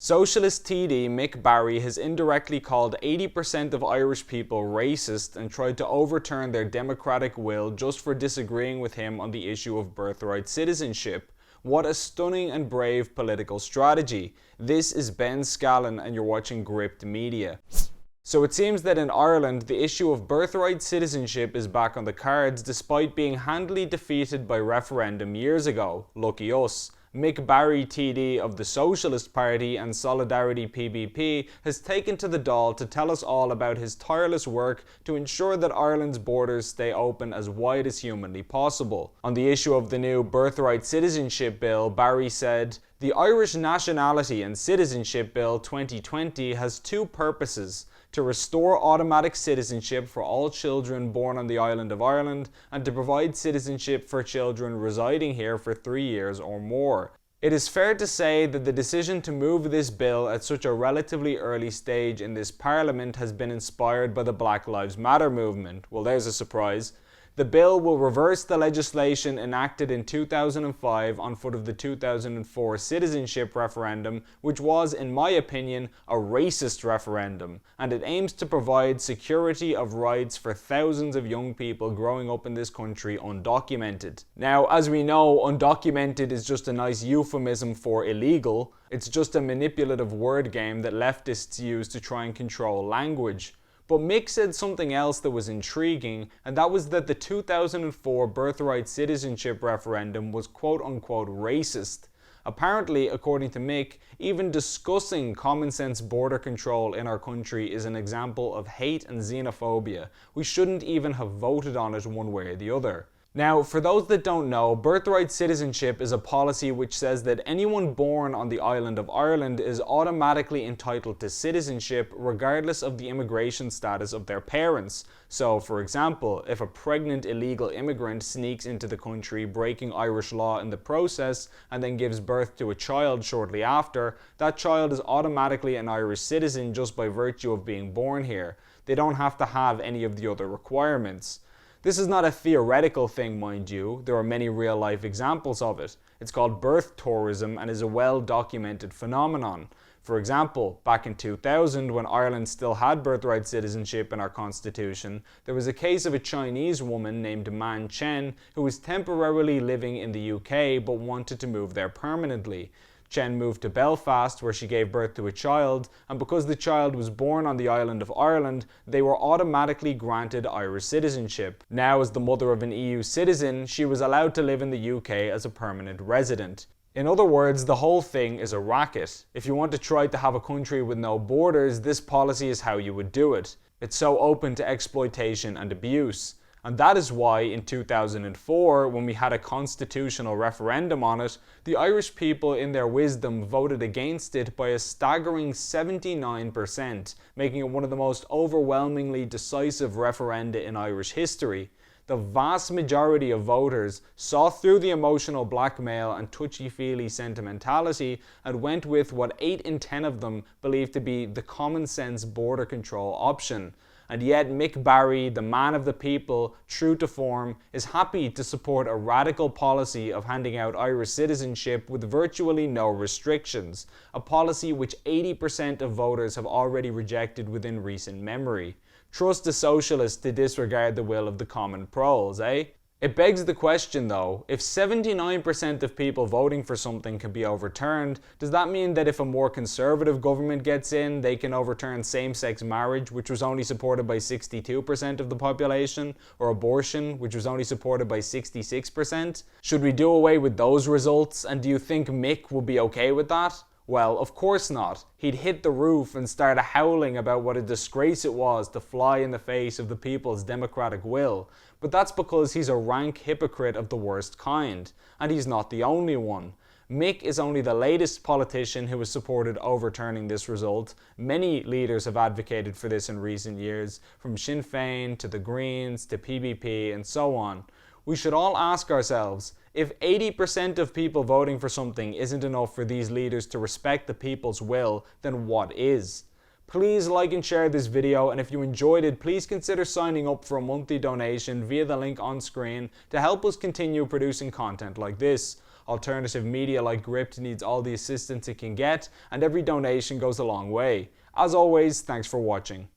Socialist TD Mick Barry has indirectly called 80% of Irish people racist and tried to overturn their democratic will just for disagreeing with him on the issue of birthright citizenship. What a stunning and brave political strategy. This is Ben Scallan and you're watching Gript Media. So it seems that in Ireland, the issue of birthright citizenship is back on the cards despite being handily defeated by referendum years ago. Lucky us. Mick Barry TD of the Socialist Party and Solidarity PBP has taken to the Dáil to tell us all about his tireless work to ensure that Ireland's borders stay open as wide as humanly possible. On the issue of the new birthright citizenship bill, Barry said, "The Irish Nationality and Citizenship Bill 2020 has two purposes: to restore automatic citizenship for all children born on the island of Ireland and to provide citizenship for children residing here for 3 years or more." It is fair to say that the decision to move this bill at such a relatively early stage in this parliament has been inspired by the Black Lives Matter movement. Well, there's a surprise. The bill will reverse the legislation enacted in 2005 on foot of the 2004 citizenship referendum, which was, in my opinion, a racist referendum, and it aims to provide security of rights for thousands of young people growing up in this country undocumented. Now, as we know, undocumented is just a nice euphemism for illegal. It's just a manipulative word game that leftists use to try and control language. But Mick said something else that was intriguing, and that was that the 2004 birthright citizenship referendum was quote-unquote racist. Apparently, according to Mick, even discussing common sense border control in our country is an example of hate and xenophobia. We shouldn't even have voted on it one way or the other. Now, for those that don't know, birthright citizenship is a policy which says that anyone born on the island of Ireland is automatically entitled to citizenship regardless of the immigration status of their parents. So, for example, if a pregnant illegal immigrant sneaks into the country breaking Irish law in the process and then gives birth to a child shortly after, that child is automatically an Irish citizen just by virtue of being born here. They don't have to have any of the other requirements. This is not a theoretical thing, mind you. There are many real-life examples of it. It's called birth tourism and is a well-documented phenomenon. For example, back in 2000, when Ireland still had birthright citizenship in our constitution, there was a case of a Chinese woman named Man Chen who was temporarily living in the UK but wanted to move there permanently. Chen moved to Belfast, where she gave birth to a child, and because the child was born on the island of Ireland, they were automatically granted Irish citizenship. Now, as the mother of an EU citizen, she was allowed to live in the UK as a permanent resident. In other words, the whole thing is a racket. If you want to try to have a country with no borders, this policy is how you would do it. It's so open to exploitation and abuse. And that is why in 2004, when we had a constitutional referendum on it, the Irish people in their wisdom voted against it by a staggering 79%, making it one of the most overwhelmingly decisive referenda in Irish history. The vast majority of voters saw through the emotional blackmail and touchy-feely sentimentality and went with what 8 in 10 of them believed to be the common sense border control option. And yet Mick Barry, the man of the people, true to form, is happy to support a radical policy of handing out Irish citizenship with virtually no restrictions, a policy which 80% of voters have already rejected within recent memory. Trust a socialist to disregard the will of the common proles, eh? It begs the question though, if 79% of people voting for something can be overturned, does that mean that if a more conservative government gets in, they can overturn same-sex marriage, which was only supported by 62% of the population, or abortion, which was only supported by 66%? Should we do away with those results, and do you think Mick will be okay with that? Well, of course not. He'd hit the roof and start howling about what a disgrace it was to fly in the face of the people's democratic will. But that's because he's a rank hypocrite of the worst kind. And he's not the only one. Mick is only the latest politician who has supported overturning this result. Many leaders have advocated for this in recent years, from Sinn Féin to the Greens to PBP and so on. We should all ask ourselves, if 80% of people voting for something isn't enough for these leaders to respect the people's will, then what is? Please like and share this video, and if you enjoyed it, please consider signing up for a monthly donation via the link on screen to help us continue producing content like this. Alternative media like Gript needs all the assistance it can get, and every donation goes a long way. As always, thanks for watching.